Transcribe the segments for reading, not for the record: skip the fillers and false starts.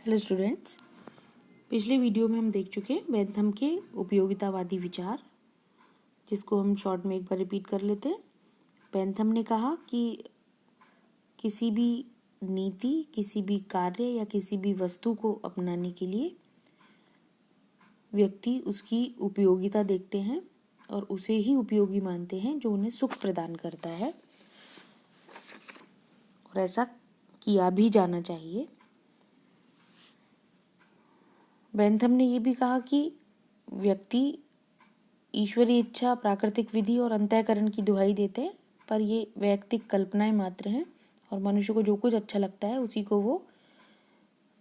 Hello students, पिछले video में हम देख चुके हैं बेंथम के उपयोगितावादी विचार, जिसको हम शॉर्ट में एक बार रिपीट कर लेते हैं। बेंथम ने कहा कि किसी भी नीति, किसी भी कार्य या किसी भी वस्तु को अपनाने के लिए व्यक्ति उसकी उपयोगिता देखते हैं और उसे ही उपयोगी मानते हैं जो उन्हें सुख प्रदान करता है, और ऐसा किया भी जाना चाहिए। बेंथम ने ये भी कहा कि व्यक्ति ईश्वरीय इच्छा, प्राकृतिक विधि और अंतःकरण की दुहाई देते हैं, पर ये वैयक्तिक कल्पनाएं मात्र हैं और मनुष्य को जो कुछ अच्छा लगता है उसी को वो,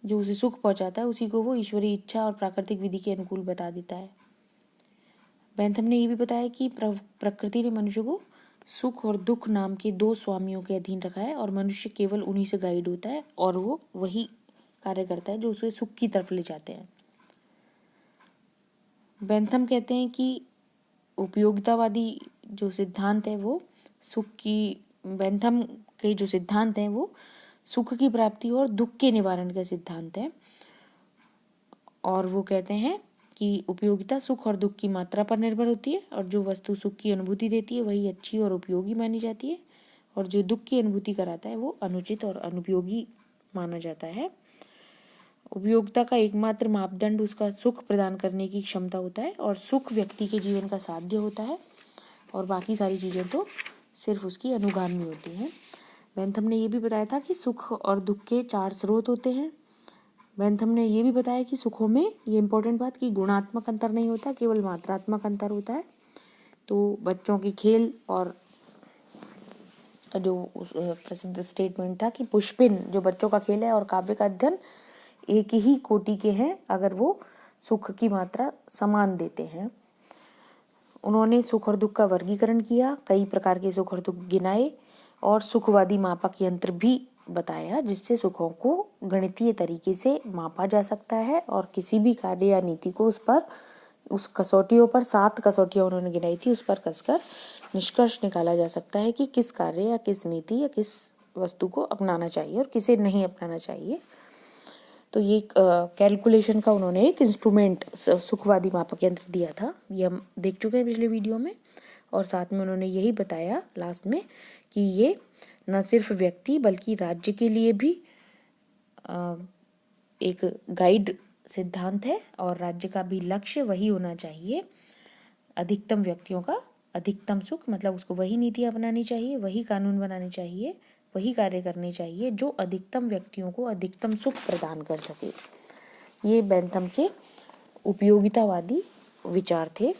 जो उसे सुख पहुंचाता है उसी को वो ईश्वरीय इच्छा और प्राकृतिक विधि के अनुकूल बता देता है। बेंथम ने ये भी बताया कि प्रकृति ने मनुष्य को सुख और दुख नाम के दो स्वामियों के अधीन रखा है और मनुष्य केवल उन्हीं से गाइड होता है और वो वही कार्य करता है जो उसे सुख की तरफ ले जाते हैं। बेंथम कहते हैं कि उपयोगितावादी जो सिद्धांत है वो बेंथम के जो सिद्धांत हैं वो सुख की प्राप्ति और दुख के निवारण का सिद्धांत है, और वो कहते हैं कि उपयोगिता सुख और दुख की मात्रा पर निर्भर होती है और जो वस्तु सुख की अनुभूति देती है वही अच्छी और उपयोगी मानी जाती है, और जो दुख की अनुभूति कराता है वो अनुचित और अनुपयोगी माना जाता है। उपयोगिता का एकमात्र मापदंड उसका सुख प्रदान करने की क्षमता होता है और सुख व्यक्ति के जीवन का साध्य होता है, और बाकी सारी चीज़ें तो सिर्फ उसकी अनुगामी होती हैं। बेंथम ने ये भी बताया था कि सुख और दुख के 4 स्रोत होते हैं। बेंथम ने ये भी बताया कि सुखों में ये इम्पोर्टेंट बात कि गुणात्मक अंतर नहीं होता, केवल मात्रात्मक अंतर होता है। तो बच्चों की खेल और जो प्रसिद्ध स्टेटमेंट था कि पुष्पिन जो बच्चों का खेल है और काव्य का अध्ययन एक ही कोटि के हैं अगर वो सुख की मात्रा समान देते हैं। उन्होंने सुख और दुख का वर्गीकरण किया, कई प्रकार के सुख और दुख गिनाए और सुखवादी मापक यंत्र भी बताया जिससे सुखों को गणितीय तरीके से मापा जा सकता है और किसी भी कार्य या नीति को उस कसौटियों पर 7 कसौटियां उन्होंने गिनाई थी, उस पर कसकर निष्कर्ष निकाला जा सकता है कि किस कार्य या किस नीति या किस वस्तु को अपनाना चाहिए और किसे नहीं अपनाना चाहिए। तो ये कैलकुलेशन का उन्होंने एक इंस्ट्रूमेंट सुखवादी मापक यंत्र दिया था, ये हम देख चुके हैं पिछले वीडियो में। और साथ में उन्होंने यही बताया लास्ट में कि ये न सिर्फ व्यक्ति बल्कि राज्य के लिए भी एक गाइड सिद्धांत है और राज्य का भी लक्ष्य वही होना चाहिए, अधिकतम व्यक्तियों का अधिकतम सुख, मतलब उसको वही नीति अपनानी चाहिए, वही कानून बनाने चाहिए, वही कार्य करने चाहिए जो अधिकतम व्यक्तियों को अधिकतम सुख प्रदान कर सके। ये बेंथम के उपयोगितावादी विचार थे।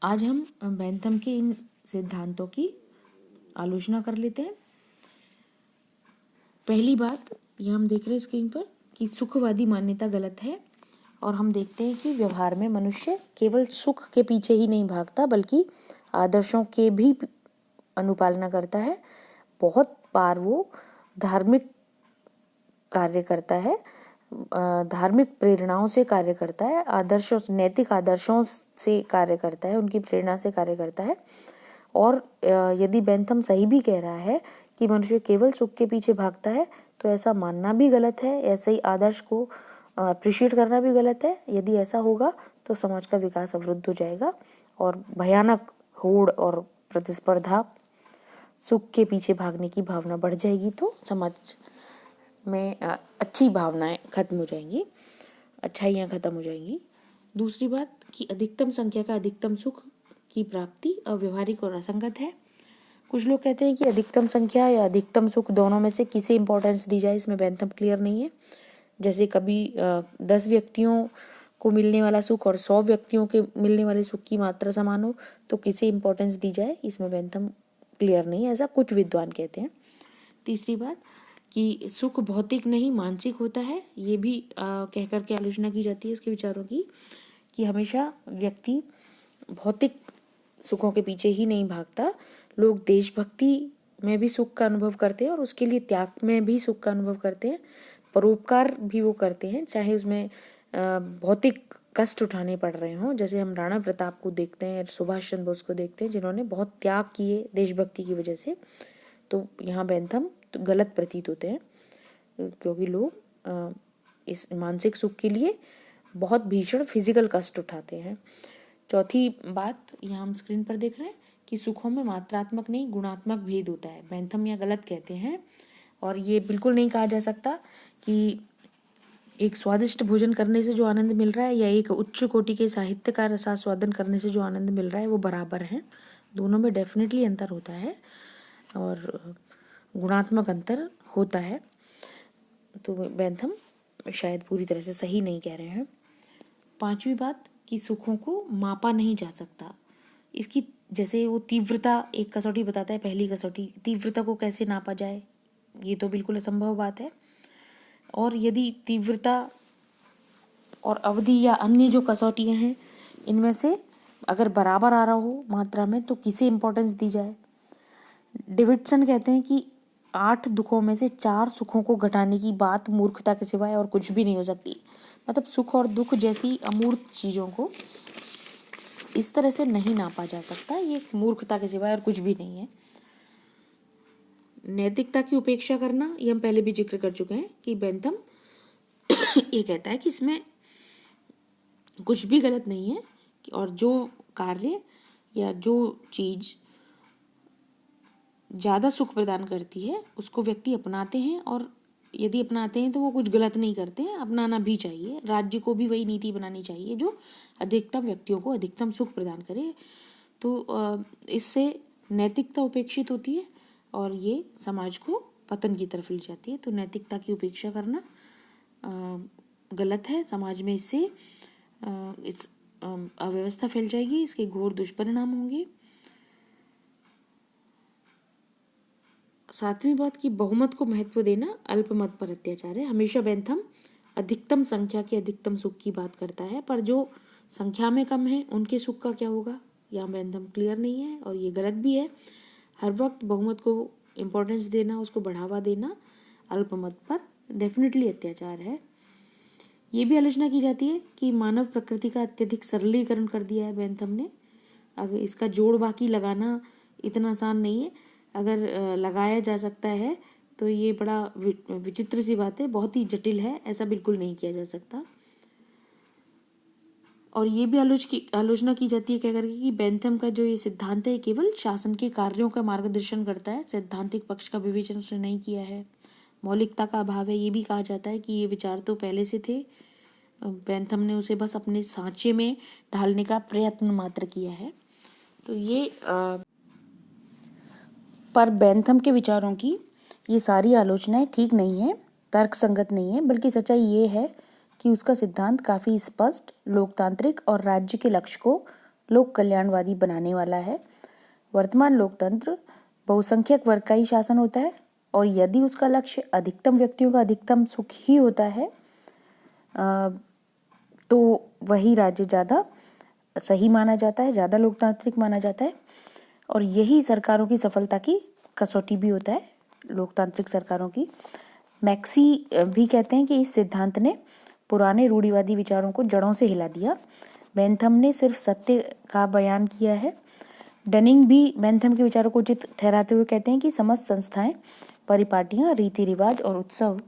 आज हम बेंथम के इन सिद्धांतों की आलोचना कर लेते हैं। पहली बात यह हम देख रहे हैं स्क्रीन पर कि सुखवादी मान्यता गलत है, और हम देखते हैं कि व्यवहार में मनुष्य केवल सुख के पीछे ही नहीं भागता बल्कि आदर्शों के भी अनुपालना करता है। बहुत बार वो धार्मिक कार्य करता है, धार्मिक प्रेरणाओं से कार्य करता है, आदर्शों, नैतिक आदर्शों से कार्य करता है, उनकी प्रेरणा से कार्य करता है। और यदि बेंथम सही भी कह रहा है कि मनुष्य केवल सुख के पीछे भागता है तो ऐसा मानना भी गलत है, ऐसे ही आदर्श को अप्रिशिएट करना भी गलत है। यदि ऐसा होगा तो समाज का विकास अवरुद्ध हो जाएगा और भयानक होड़ और प्रतिस्पर्धा, सुख के पीछे भागने की भावना बढ़ जाएगी तो समाज में अच्छी भावनाएं खत्म हो जाएंगी, अच्छाइयाँ खत्म हो जाएंगी। दूसरी बात कि अधिकतम संख्या का अधिकतम सुख की प्राप्ति अव्यवहारिक और असंगत है। कुछ लोग कहते हैं कि अधिकतम संख्या या अधिकतम सुख दोनों में से किसे इंपॉर्टेंस दी जाए, इसमें बेंथम क्लियर नहीं है। जैसे कभी 10 व्यक्तियों को मिलने वाला सुख और 100 व्यक्तियों के मिलने वाले सुख की मात्रा समान हो तो किसे इंपॉर्टेंस दी जाए, इसमें बेंथम क्लियर नहीं है, ऐसा कुछ विद्वान कहते हैं। तीसरी बात कि सुख भौतिक नहीं मानसिक होता है, ये भी कह करके आलोचना की जाती है इसके विचारों की, कि हमेशा व्यक्ति भौतिक सुखों के पीछे ही नहीं भागता। लोग देशभक्ति में भी सुख का अनुभव करते हैं और उसके लिए त्याग में भी सुख का अनुभव करते हैं, परोपकार भी वो करते हैं चाहे उसमें भौतिक कष्ट उठाने पड़ रहे हों। जैसे हम राणा प्रताप को देखते हैं, सुभाष चंद्र बोस को देखते हैं जिन्होंने बहुत त्याग किए देशभक्ति की वजह से। तो यहाँ बेंथम तो गलत प्रतीत होते हैं। क्योंकि लोग इस मानसिक सुख के लिए बहुत भीषण फिजिकल कष्ट उठाते हैं। चौथी बात यहाँ हम स्क्रीन पर देख रहे हैं कि सुखों में मात्रात्मक नहीं गुणात्मक भेद होता है। बेंथम यह गलत कहते हैं और ये बिल्कुल नहीं कहा जा सकता कि एक स्वादिष्ट भोजन करने से जो आनंद मिल रहा है या एक उच्च कोटि के साहित्य का रसास्वादन करने से जो आनंद मिल रहा है वो बराबर है। दोनों में डेफिनेटली अंतर होता है और गुणात्मक अंतर होता है। तो बेंथम शायद पूरी तरह से सही नहीं कह रहे हैं। पांचवी बात कि सुखों को मापा नहीं जा सकता। इसकी जैसे वो तीव्रता एक कसौटी बताता है, पहली कसौटी तीव्रता को कैसे नापा जाए, ये तो बिल्कुल असंभव बात है। और यदि तीव्रता और अवधि या अन्य जो कसौटियाँ हैं इनमें से अगर बराबर आ रहा हो मात्रा में तो किसे इम्पोर्टेंस दी जाए। डेविडसन कहते हैं कि 8 दुखों में से 4 सुखों को घटाने की बात मूर्खता के सिवाय और कुछ भी नहीं हो सकती। मतलब सुख और दुख जैसी अमूर्त चीज़ों को इस तरह से नहीं नापा जा सकता, ये मूर्खता के सिवाय और कुछ भी नहीं है। नैतिकता की उपेक्षा करना ये हम पहले भी जिक्र कर चुके हैं कि बेंथम ये कहता है कि इसमें कुछ भी गलत नहीं है और जो कार्य या जो चीज़ ज़्यादा सुख प्रदान करती है उसको व्यक्ति अपनाते हैं और यदि अपनाते हैं तो वो कुछ गलत नहीं करते हैं, अपनाना भी चाहिए। राज्य को भी वही नीति बनानी चाहिए जो अधिकतम व्यक्तियों को अधिकतम सुख प्रदान करे। तो इससे नैतिकता उपेक्षित होती है और ये समाज को पतन की तरफ ले जाती है। तो नैतिकता की उपेक्षा करना गलत है। समाज में इससे इस अव्यवस्था फैल जाएगी, इसके घोर दुष्परिणाम होंगे। सातवीं बात कि बहुमत को महत्व देना अल्पमत पर अत्याचार है। हमेशा बेंथम अधिकतम संख्या के अधिकतम सुख की बात करता है, पर जो संख्या में कम है उनके सुख का क्या होगा, यहाँ बेंथम क्लियर नहीं है और ये गलत भी है। हर वक्त बहुमत को इम्पोर्टेंस देना, उसको बढ़ावा देना अल्पमत पर डेफिनेटली अत्याचार है। ये भी आलोचना की जाती है कि मानव प्रकृति का अत्यधिक सरलीकरण कर दिया है बेंथम ने। अगर इसका जोड़ बाकी लगाना इतना आसान नहीं है, अगर लगाया जा सकता है तो ये बड़ा विचित्र सी बात है, बहुत ही जटिल है, ऐसा बिल्कुल नहीं किया जा सकता। और ये भी आलोचना की जाती है क्या करके कि बेंथम का जो ये सिद्धांत है केवल शासन के कार्यों का मार्गदर्शन करता है, सैद्धांतिक पक्ष का विवेचन उसने नहीं किया है। मौलिकता का अभाव है। ये भी कहा जाता है कि ये विचार तो पहले से थे, बेंथम ने उसे बस अपने सांचे में ढालने का प्रयत्न मात्र किया है। तो ये पर बेंथम के विचारों की ये सारी आलोचनाएं ठीक नहीं है, तर्कसंगत नहीं है, बल्कि सच्चाई ये है कि उसका सिद्धांत काफ़ी स्पष्ट, लोकतांत्रिक और राज्य के लक्ष्य को लोक कल्याणवादी बनाने वाला है। वर्तमान लोकतंत्र बहुसंख्यक वर्ग का ही शासन होता है और यदि उसका लक्ष्य अधिकतम व्यक्तियों का अधिकतम सुख ही होता है तो वही राज्य ज़्यादा सही माना जाता है, ज़्यादा लोकतांत्रिक माना जाता है और यही सरकारों की सफलता की कसौटी भी होता है, लोकतांत्रिक सरकारों की। मैक्सी भी कहते हैं कि इस सिद्धांत ने पुराने रूढ़िवादी विचारों को जड़ों से हिला दिया। बेंथम ने सिर्फ सत्य का बयान किया है। डनिंग भी बेंथम के विचारों को उचित ठहराते हुए कहते हैं कि समस्त संस्थाएं, परिपाटियां, रीति रिवाज और उत्सव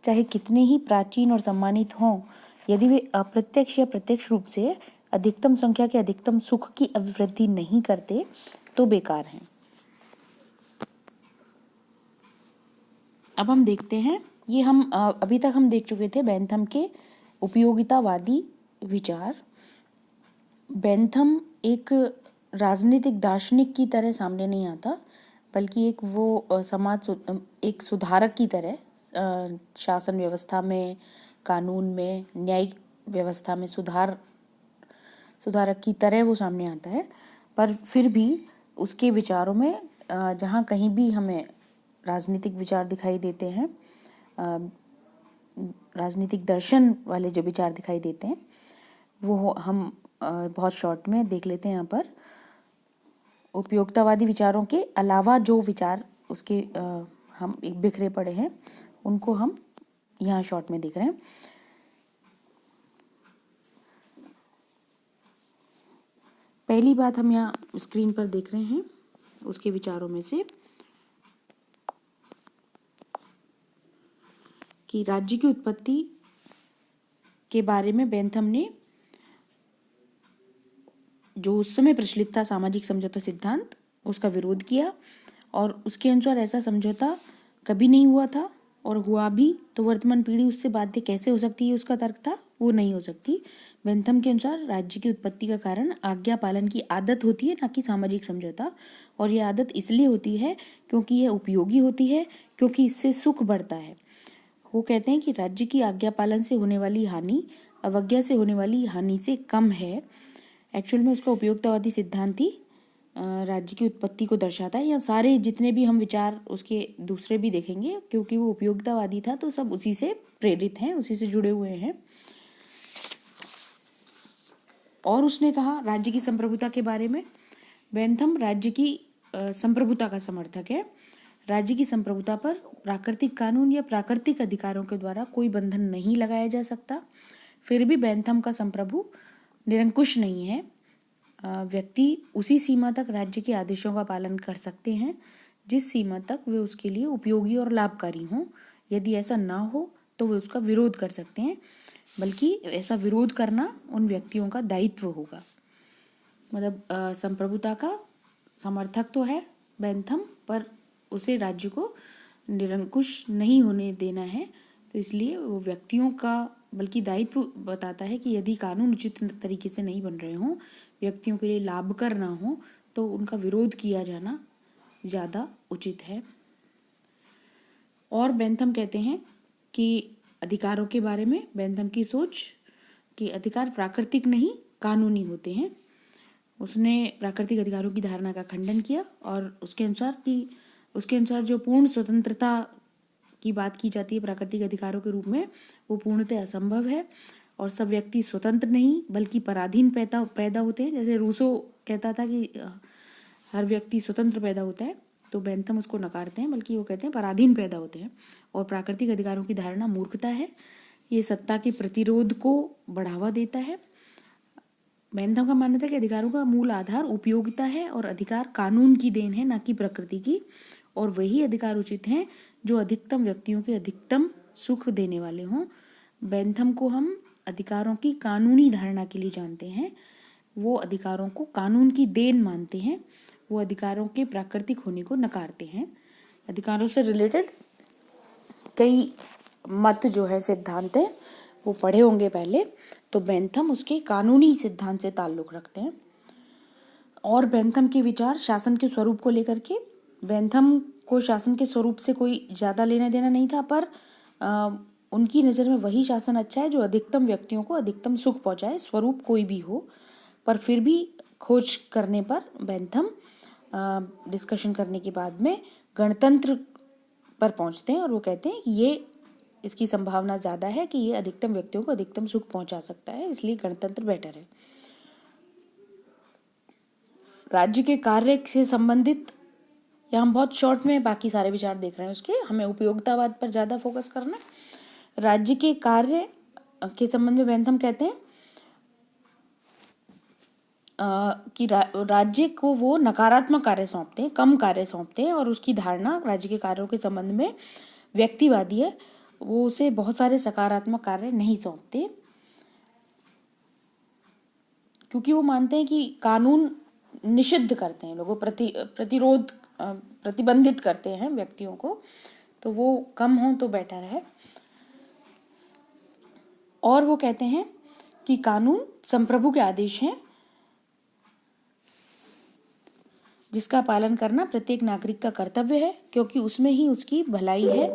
चाहे कितने ही प्राचीन और सम्मानित हों, यदि वे अप्रत्यक्ष या प्रत्यक्ष रूप से अधिकतम संख्या के अधिकतम सुख की अभिवृद्धि नहीं करते तो बेकार हैं। अब हम देखते हैं, ये हम अभी तक हम देख चुके थे बेंथम के उपयोगितावादी विचार। बेंथम एक राजनीतिक दार्शनिक की तरह सामने नहीं आता, बल्कि एक वो एक सुधारक की तरह शासन व्यवस्था में, कानून में, न्यायिक व्यवस्था में सुधारक की तरह वो सामने आता है। पर फिर भी उसके विचारों में जहाँ कहीं भी हमें राजनीतिक विचार दिखाई देते हैं, राजनीतिक दर्शन वाले जो विचार दिखाई देते हैं वो हम बहुत शॉर्ट में देख लेते हैं। यहाँ पर उपयोगितावादी विचारों के अलावा जो विचार उसके हम एक बिखरे पड़े हैं उनको हम यहाँ शॉर्ट में देख रहे हैं। पहली बात हम यहाँ स्क्रीन पर देख रहे हैं उसके विचारों में से कि राज्य की उत्पत्ति के बारे में बेंथम ने जो उस समय प्रचलित था सामाजिक समझौता सिद्धांत, उसका विरोध किया और उसके अनुसार ऐसा समझौता कभी नहीं हुआ था, और हुआ भी तो वर्तमान पीढ़ी उससे बाध्य कैसे हो सकती है, उसका तर्क था वो नहीं हो सकती। बेंथम के अनुसार राज्य की उत्पत्ति का कारण आज्ञा पालन की आदत होती है, ना कि सामाजिक समझौता। और यह आदत इसलिए होती है क्योंकि यह उपयोगी होती है, क्योंकि इससे सुख बढ़ता है। वो कहते हैं कि राज्य की आज्ञा पालन से होने वाली हानि अवज्ञा से होने वाली हानि से कम है। एक्चुअल में उसका उपयोगितावादी सिद्धांत ही राज्य की उत्पत्ति को दर्शाता है। या सारे जितने भी हम विचार उसके दूसरे भी देखेंगे, क्योंकि वो उपयोगितावादी था तो सब उसी से प्रेरित हैं, उसी से जुड़े हुए हैं। और उसने कहा राज्य की संप्रभुता के बारे में, बेंथम राज्य की संप्रभुता का समर्थक है। राज्य की संप्रभुता पर प्राकृतिक कानून या प्राकृतिक अधिकारों के द्वारा कोई बंधन नहीं लगाया जा सकता। फिर भी बेंथम का संप्रभु निरंकुश नहीं है। व्यक्ति उसी सीमा तक राज्य के आदेशों का पालन कर सकते हैं जिस सीमा तक वे उसके लिए उपयोगी और लाभकारी हों। यदि ऐसा ना हो तो वे उसका विरोध कर सकते हैं, बल्कि ऐसा विरोध करना उन व्यक्तियों का दायित्व होगा। मतलब संप्रभुता का समर्थक तो है बेंथम, पर उसे राज्य को निरंकुश नहीं होने देना है, तो इसलिए वो व्यक्तियों का बल्कि दायित्व बताता है कि यदि कानून उचित तरीके से नहीं बन रहे हों, व्यक्तियों के लिए लाभकर ना हो, तो उनका विरोध किया जाना ज़्यादा उचित है। और बेंथम कहते हैं कि अधिकारों के बारे में बेंथम की सोच कि अधिकार प्राकृतिक नहीं कानूनी होते हैं। उसने प्राकृतिक अधिकारों की धारणा का खंडन किया और उसके अनुसार जो पूर्ण स्वतंत्रता की बात की जाती है प्राकृतिक अधिकारों के रूप में, वो पूर्णतः असंभव है और सब व्यक्ति स्वतंत्र नहीं बल्कि पराधीन पैदा होते हैं। जैसे रूसो कहता था कि हर व्यक्ति स्वतंत्र पैदा होता है, तो बेंथम उसको नकारते हैं, बल्कि वो कहते हैं पराधीन पैदा होते हैं। और प्राकृतिक अधिकारों की धारणा मूर्खता है, ये सत्ता के प्रतिरोध को बढ़ावा देता है। बेंथम का मानना था कि अधिकारों का मूल आधार उपयोगिता है और अधिकार कानून की देन है, ना कि प्रकृति की, और वही अधिकार उचित हैं जो अधिकतम व्यक्तियों के अधिकतम सुख देने वाले हों। बेंथम को हम अधिकारों की कानूनी धारणा के लिए जानते हैं। वो अधिकारों को कानून की देन मानते हैं, वो अधिकारों के प्राकृतिक होने को नकारते हैं। अधिकारों से रिलेटेड कई मत जो है सिद्धांत है वो पढ़े होंगे पहले, तो बेंथम उसके कानूनी सिद्धांत से ताल्लुक़ रखते हैं। और बेंथम के विचार शासन के स्वरूप को लेकर के, बेंथम को शासन के स्वरूप से कोई ज़्यादा लेना देना नहीं था, पर उनकी नज़र में वही शासन अच्छा है जो अधिकतम व्यक्तियों को अधिकतम सुख पहुंचाए, स्वरूप कोई भी हो। पर फिर भी खोज करने पर बेंथम डिस्कशन करने के बाद में गणतंत्र पर पहुंचते हैं और वो कहते हैं कि ये इसकी संभावना ज़्यादा है कि ये अधिकतम व्यक्तियों को अधिकतम सुख पहुंचा सकता है, इसलिए गणतंत्र बेटर है। राज्य के कार्य से संबंधित, या हम बहुत शॉर्ट में बाकी सारे विचार देख रहे हैं उसके, हमें उपयोगितावाद पर ज़्यादा फोकस करना है। राज्य के कार्य के संबंध में बेंथम कहते हैं कि राज्य को वो नकारात्मक कार्य सौंपते हैं, कम कार्य सौंपते हैं, और उसकी धारणा राज्य के कार्यों के संबंध में व्यक्तिवादी है। वो उसे बहुत सारे सकारात्मक कार्य नहीं सौंपते, क्योंकि वो मानते हैं कि कानून निषिद्ध करते हैं लोगों, प्रतिबंधित करते हैं व्यक्तियों को, तो वो कम हो तो बेटर है। और वो कहते हैं कि कानून संप्रभु के आदेश हैं जिसका पालन करना प्रत्येक नागरिक का कर्तव्य है, क्योंकि उसमें ही उसकी भलाई है।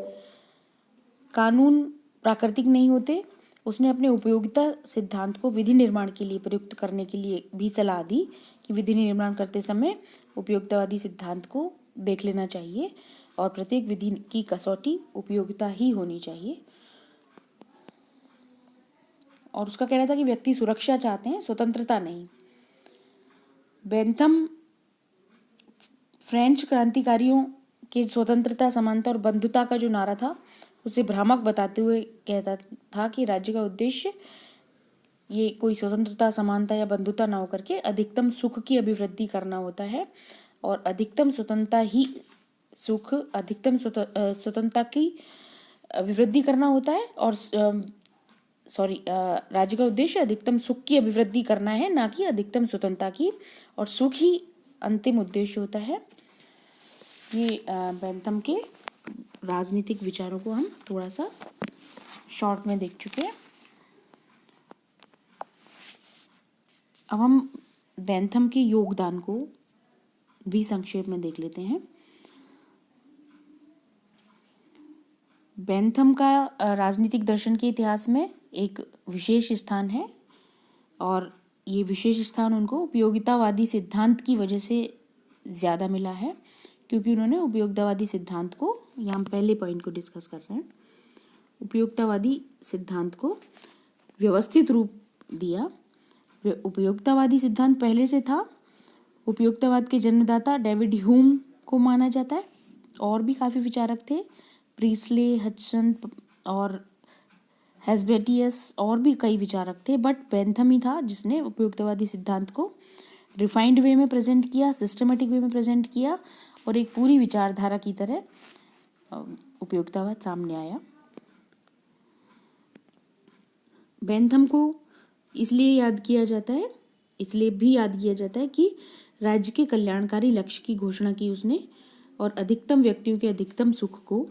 कानून प्राकृतिक नहीं होते। उसने अपने उपयोगिता सिद्धांत को विधि निर्माण के लिए प्रयुक्त करने के लिए भी सलाह दी कि विधि निर्माण करते समय उपयोगितावादी सिद्धांत को देख लेना चाहिए और प्रत्येक विधि की कसौटी उपयोगिता ही होनी चाहिए। और उसका कहना था कि व्यक्ति सुरक्षा चाहते हैं, स्वतंत्रता नहीं। बेंथम फ्रेंच क्रांतिकारियों के स्वतंत्रता, समानता और बंधुता का जो नारा था उसे भ्रामक बताते हुए कहता था कि राज्य का उद्देश्य ये कोई स्वतंत्रता, समानता या बंधुता ना होकर के अधिकतम सुख की अभिवृद्धि करना होता है, और अधिकतम स्वतंत्रता ही सुख, अधिकतम स्वतंत्रता की अभिवृद्धि करना होता है और राज्य का उद्देश्य अधिकतम सुख की अभिवृद्धि करना है, ना कि अधिकतम स्वतंत्रता की, और सुख ही अंतिम उद्देश्य होता है। ये बेंथम के राजनीतिक विचारों को हम थोड़ा सा शॉर्ट में देख चुके हैं। अब हम बेंथम के योगदान को भी संक्षेप में देख लेते हैं। बेंथम का राजनीतिक दर्शन के इतिहास में एक विशेष स्थान है, और ये विशेष स्थान उनको उपयोगितावादी सिद्धांत की वजह से ज़्यादा मिला है, क्योंकि उन्होंने उपयोगितावादी सिद्धांत को, यहाँ हम पहले पॉइंट को डिस्कस कर रहे हैं, उपयोगितावादी सिद्धांत को व्यवस्थित रूप दिया। उपयोगितावादी सिद्धांत पहले से था। उपयोगितावाद के जन्मदाता डेविड ह्यूम को माना जाता है, और भी काफ़ी विचारक थे, प्रीस्ले, हडसन और हेस्बेटियस, और भी कई विचारक थे, बट बेंथम ही था जिसने उपयोगितावादी सिद्धांत को रिफाइंड वे में प्रेजेंट किया, सिस्टमेटिक वे में प्रेजेंट किया, और एक पूरी विचारधारा की तरह उपयोगितावाद सामने आया। बेंथम को इसलिए याद किया जाता है कि राज्य के कल्याणकारी लक्ष्य की घोषणा की उसने, और अधिकतम व्यक्तियों के अधिकतम सुख को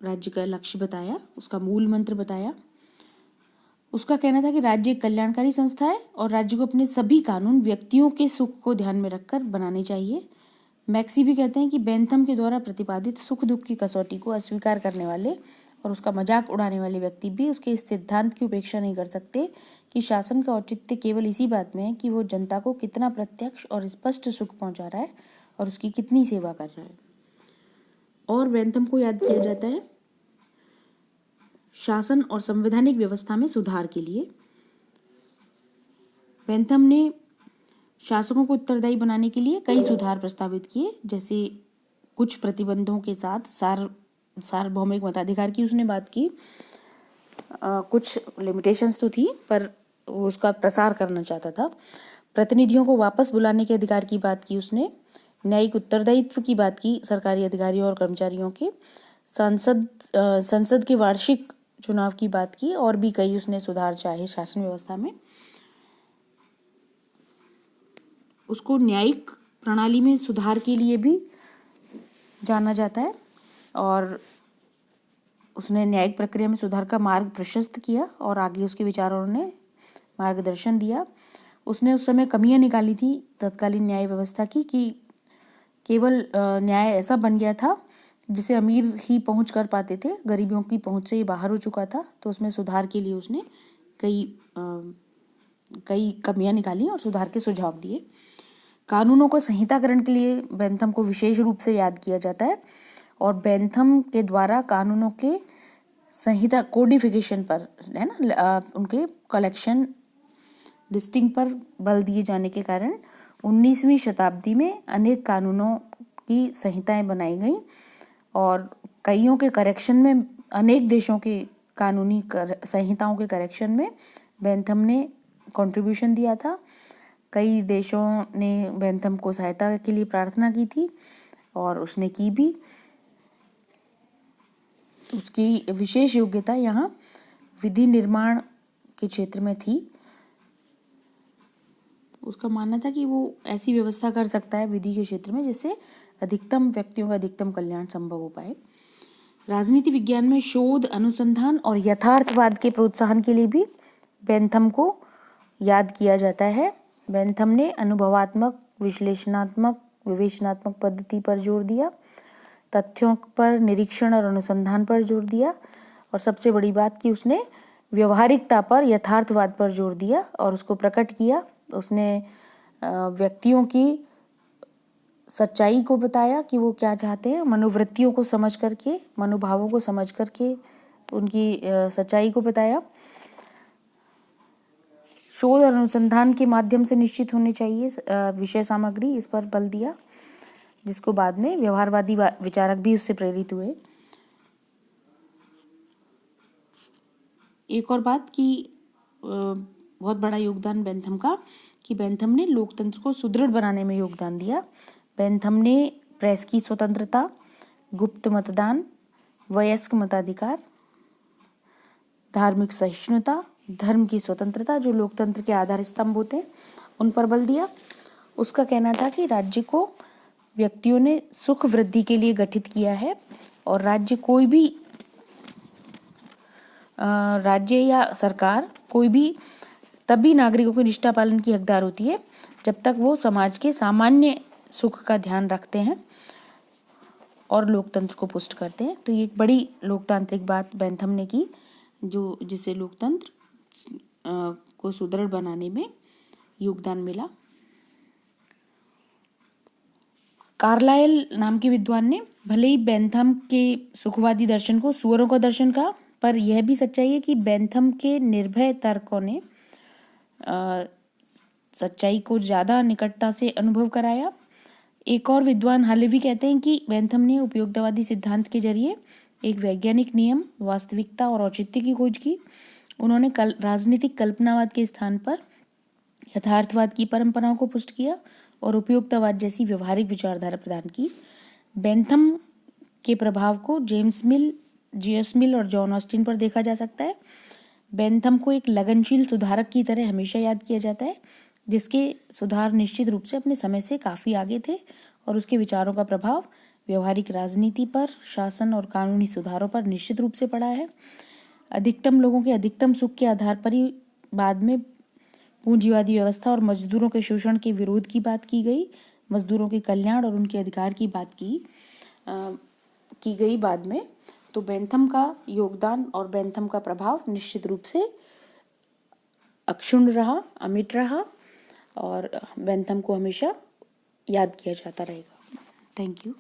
राज्य का लक्ष्य बताया, उसका मूल मंत्र बताया। उसका कहना था कि राज्य एक कल्याणकारी संस्था है और राज्य को अपने सभी कानून व्यक्तियों के सुख को ध्यान में रखकर बनाने चाहिए। मैक्सी भी कहते हैं कि बेंथम के द्वारा प्रतिपादित सुख दुख की कसौटी को अस्वीकार करने वाले और उसका मजाक उड़ाने वाले व्यक्ति भी उसके इस सिद्धांत की उपेक्षा नहीं कर सकते कि शासन का औचित्य केवल इसी बात में है कि वो जनता को कितना प्रत्यक्ष और स्पष्ट सुख पहुंचा रहा है और उसकी कितनी सेवा कर रहा है। और बेंथम को याद किया जाता है शासन और संवैधानिक व्यवस्था में सुधार के लिए। बेंथम ने शासकों को उत्तरदायी बनाने के लिए कई सुधार प्रस्तावित किए, जैसे कुछ प्रतिबंधों के साथ सार्वभौमिक मताधिकार की उसने बात की। कुछ लिमिटेशंस तो थी, पर वो उसका प्रसार करना चाहता था। प्रतिनिधियों को वापस बुलाने के अधिकार की बात की उसने। न्यायिक उत्तरदायित्व की बात की सरकारी अधिकारियों और कर्मचारियों के। संसद के वार्षिक चुनाव की बात की, और भी कई उसने सुधार चाहे शासन व्यवस्था में। उसको न्यायिक प्रणाली में सुधार के लिए भी जाना जाता है, और उसने न्यायिक प्रक्रिया में सुधार का मार्ग प्रशस्त किया और आगे उसके विचारों ने मार्गदर्शन दिया। उसने उस समय कमियां निकाली थी तत्कालीन न्याय व्यवस्था की, कि केवल न्याय ऐसा बन गया था जिसे अमीर ही पहुंच कर पाते थे, गरीबों की पहुंच से ये बाहर हो चुका था। तो उसमें सुधार के लिए उसने कई कमियां निकाली और सुधार के सुझाव दिए। कानूनों को संहिताकरण के लिए बेंथम को विशेष रूप से याद किया जाता है, और बेंथम के द्वारा कानूनों के संहिता कोडिफिकेशन पर, है ना, उनके कलेक्शन लिस्टिंग पर बल दिए जाने के कारण 19वीं शताब्दी में अनेक कानूनों की संहिताएं बनाई गई, और कईयों के करेक्शन में, अनेक देशों के कानूनी संहिताओं के करेक्शन में बेंथम ने कंट्रीब्यूशन दिया था। कई देशों ने बेंथम को सहायता के लिए प्रार्थना की थी, और उसने की भी। उसकी विशेष योग्यता यहाँ विधि निर्माण के क्षेत्र में थी। उसका मानना था कि वो ऐसी व्यवस्था कर सकता है विधि के क्षेत्र में जिससे अधिकतम व्यक्तियों का अधिकतम कल्याण संभव हो पाए। राजनीति विज्ञान में शोध, अनुसंधान और यथार्थवाद के प्रोत्साहन के लिए भी बेंथम को याद किया जाता है। बेंथम ने अनुभवात्मक, विश्लेषणात्मक, विवेचनात्मक पद्धति पर जोर दिया, तथ्यों पर निरीक्षण और अनुसंधान पर जोर दिया, और सबसे बड़ी बात कि उसने व्यवहारिकता पर, यथार्थवाद पर जोर दिया और उसको प्रकट किया। उसने व्यक्तियों की सच्चाई को बताया कि वो क्या चाहते हैं, मनोवृत्तियों को समझ करके, मनोभावों को समझ करके उनकी सच्चाई को बताया। शोध और अनुसंधान के माध्यम से निश्चित होनी चाहिए विषय सामग्री, इस पर बल दिया, जिसको बाद में व्यवहारवादी विचारक भी उससे प्रेरित हुए। एक और बात कि बहुत बड़ा योगदान बेंथम का, कि बेंथम ने लोकतंत्र को सुदृढ़ बनाने में योगदान दिया। बेंथम ने प्रेस की स्वतंत्रता, गुप्त मतदान, वयस्क मताधिकार, धार्मिक सहिष्णुता, धर्म की स्वतंत्रता जो लोकतंत्र के आधार स्तंभ होते हैं उन पर बल दिया। उसका कहना था कि राज्य को व्यक्तियों ने सुख वृद्धि के लिए गठित किया है और राज्य या सरकार कोई भी तभी नागरिकों के निष्ठा पालन की हकदार होती है जब तक वो समाज के सामान्य सुख का ध्यान रखते हैं और लोकतंत्र को पुष्ट करते हैं। तो ये एक बड़ी लोकतांत्रिक बात बेंथम ने की जिससे लोकतंत्र को सुदृढ़ बनाने में योगदान मिला। कार्लाइल नाम के विद्वान ने भले ही बेंथम के सुखवादी दर्शन को सुअरों का दर्शन कहा, पर यह भी सच्चाई है कि बेंथम के निर्भय तर्कों ने सच्चाई को ज़्यादा निकटता से अनुभव कराया। एक और विद्वान हालेवी कहते हैं कि बेंथम ने उपयोगितावादी सिद्धांत के जरिए एक वैज्ञानिक नियम, वास्तविकता और औचित्य की खोज की। उन्होंने राजनीतिक कल्पनावाद के स्थान पर यथार्थवाद की परंपराओं को पुष्ट किया और उपयोगितावाद जैसी व्यवहारिक विचारधारा प्रदान की। बेंथम के प्रभाव को जेम्स मिल, जीएस मिल और जॉन ऑस्टिन पर देखा जा सकता है। बेंथम को एक लगनशील सुधारक की तरह हमेशा याद किया जाता है, जिसके सुधार निश्चित रूप से अपने समय से काफ़ी आगे थे और उसके विचारों का प्रभाव व्यवहारिक राजनीति पर, शासन और कानूनी सुधारों पर निश्चित रूप से पड़ा है। अधिकतम लोगों के अधिकतम सुख के आधार पर ही बाद में पूंजीवादी व्यवस्था और मजदूरों के शोषण के विरोध की बात की गई, मजदूरों के कल्याण और उनके अधिकार की बात की गई बाद में। तो बेंथम का योगदान और बेंथम का प्रभाव निश्चित रूप से अक्षुण्ण रहा, अमिट रहा और बेंथम को हमेशा याद किया जाता रहेगा। Thank you.